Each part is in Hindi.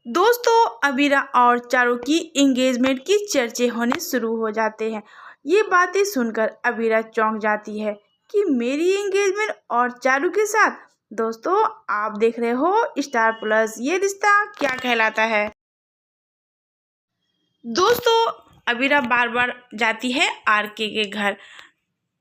दोस्तों, अबीरा और चारू की एंगेजमेंट की चर्चे होने शुरू हो जाते हैं। ये बातें सुनकर अबीरा चौंक जाती है कि मेरी एंगेजमेंट और चारू के साथ। दोस्तों, आप देख रहे हो स्टार प्लस ये रिश्ता क्या कहलाता है। दोस्तों, अबीरा बार बार जाती है आरके के घर,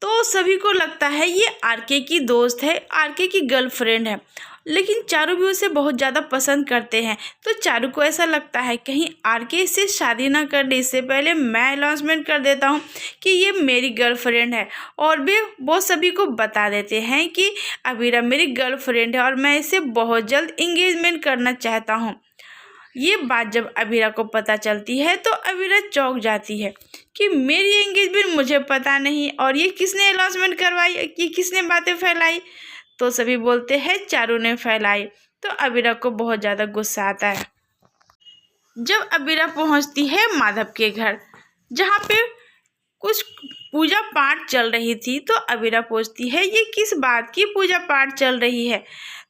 तो सभी को लगता है ये आरके की दोस्त है, आरके की गर्लफ्रेंड है। लेकिन चारू भी उसे बहुत ज़्यादा पसंद करते हैं, तो चारू को ऐसा लगता है कहीं आरके इससे शादी ना कर ले, इससे पहले मैं अनाउंसमेंट कर देता हूँ कि ये मेरी गर्लफ्रेंड है। और भी वो सभी को बता देते हैं कि अबीरा मेरी गर्लफ्रेंड है और मैं इसे बहुत जल्द इंगेजमेंट करना चाहता हूँ। ये बात जब अबीरा को पता चलती है तो अबीरा चौंक जाती है कि मेरी एंगेजमेंट मुझे पता नहीं और ये किसने अनाउंसमेंट करवाई, ये किसने बातें फैलाई। तो सभी बोलते हैं चारू ने फैलाई। तो अबीरा को बहुत ज़्यादा गुस्सा आता है। जब अबीरा पहुंचती है माधव के घर, जहाँ पे कुछ पूजा पाठ चल रही थी, तो अबीरा पूछती है ये किस बात की पूजा पाठ चल रही है।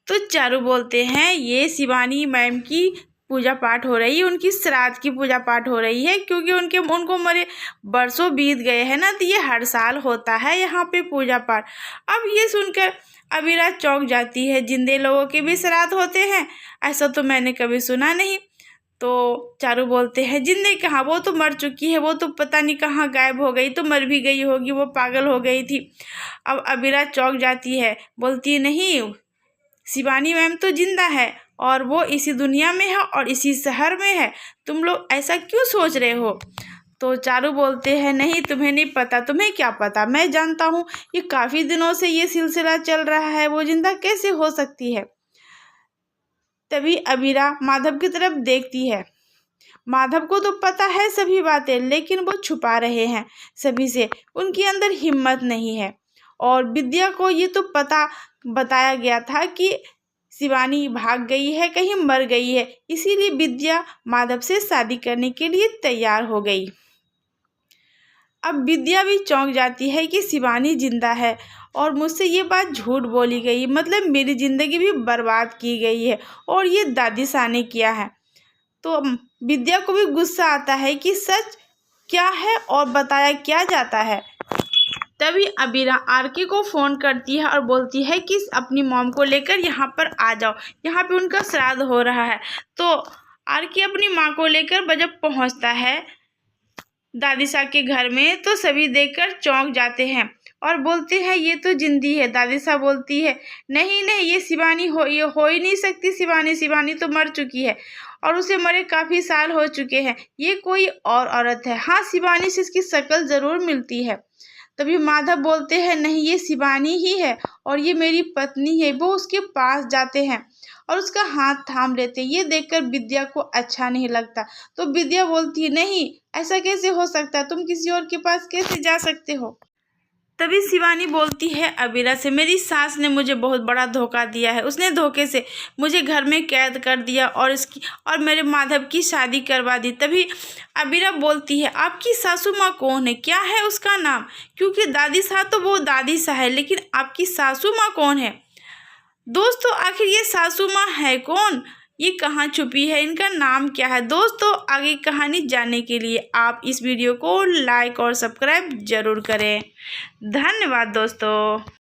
तो चारू बोलते हैं ये शिवानी मैम की पूजा पाठ हो रही है, उनकी श्राद्ध की पूजा पाठ हो रही है, क्योंकि उनको मरे बरसों बीत गए हैं ना, तो ये हर साल होता है यहाँ पे पूजा पाठ। अब ये सुनकर अबीरा चौंक जाती है, जिंदे लोगों के भी श्राद्ध होते हैं, ऐसा तो मैंने कभी सुना नहीं। तो चारू बोलते हैं जिंदे कहाँ, वो तो मर चुकी है, वो तो पता नहीं कहाँ गायब हो गई, तो मर भी गई होगी, वो पागल हो गई थी। अब अबीरा चौंक जाती है, बोलती है नहीं, शिवानी मैम तो जिंदा है और वो इसी दुनिया में है और इसी शहर में है, तुम लोग ऐसा क्यों सोच रहे हो। तो चारू बोलते हैं नहीं, तुम्हें नहीं पता, तुम्हें क्या पता, मैं जानता हूँ, ये काफ़ी दिनों से ये सिलसिला चल रहा है, वो जिंदा कैसे हो सकती है। तभी अबीरा माधव की तरफ देखती है। माधव को तो पता है सभी बातें, लेकिन वो छुपा रहे हैं सभी से, उनके अंदर हिम्मत नहीं है। और विद्या को ये तो पता बताया गया था कि शिवानी भाग गई है, कहीं मर गई है, इसीलिए विद्या माधव से शादी करने के लिए तैयार हो गई। अब विद्या भी चौंक जाती है कि शिवानी जिंदा है और मुझसे ये बात झूठ बोली गई, मतलब मेरी ज़िंदगी भी बर्बाद की गई है और ये दादी सा ने किया है। तो विद्या को भी गुस्सा आता है कि सच क्या है और बताया क्या जाता है। तभी अबीरा आरके को फ़ोन करती है और बोलती है कि अपनी मॉम को लेकर यहाँ पर आ जाओ, यहाँ पे उनका श्राद्ध हो रहा है। तो आरके अपनी माँ को लेकर जब पहुँचता है दादी साहब के घर में, तो सभी देखकर चौंक जाते हैं और बोलते हैं ये तो जिंदी है। दादी साहब बोलती है नहीं नहीं, ये शिवानी ये हो ही नहीं सकती, शिवानी तो मर चुकी है और उसे मरे काफ़ी साल हो चुके हैं, ये कोई और औरत है। हाँ, शिवानी से इसकी शक्ल ज़रूर मिलती है। तभी माधव बोलते हैं नहीं, ये शिवानी ही है और ये मेरी पत्नी है। वो उसके पास जाते हैं और उसका हाथ थाम लेते हैं। ये देखकर विद्या को अच्छा नहीं लगता, तो विद्या बोलती है नहीं, ऐसा कैसे हो सकता है, तुम किसी और के पास कैसे जा सकते हो। तभी शिवानी बोलती है अबीरा से मेरी सास ने मुझे बहुत बड़ा धोखा दिया है, उसने धोखे से मुझे घर में कैद कर दिया और मेरे माधव की शादी करवा दी। तभी अबीरा बोलती है आपकी सासू माँ कौन है, क्या है उसका नाम, क्योंकि दादी सा तो वो दादी सा है, लेकिन आपकी सासू माँ कौन है। दोस्तों, आखिर ये सासू माँ है कौन, ये कहाँ छुपी है, इनका नाम क्या है। दोस्तों, आगे कहानी जानने के लिए आप इस वीडियो को लाइक और सब्सक्राइब जरूर करें। धन्यवाद दोस्तों।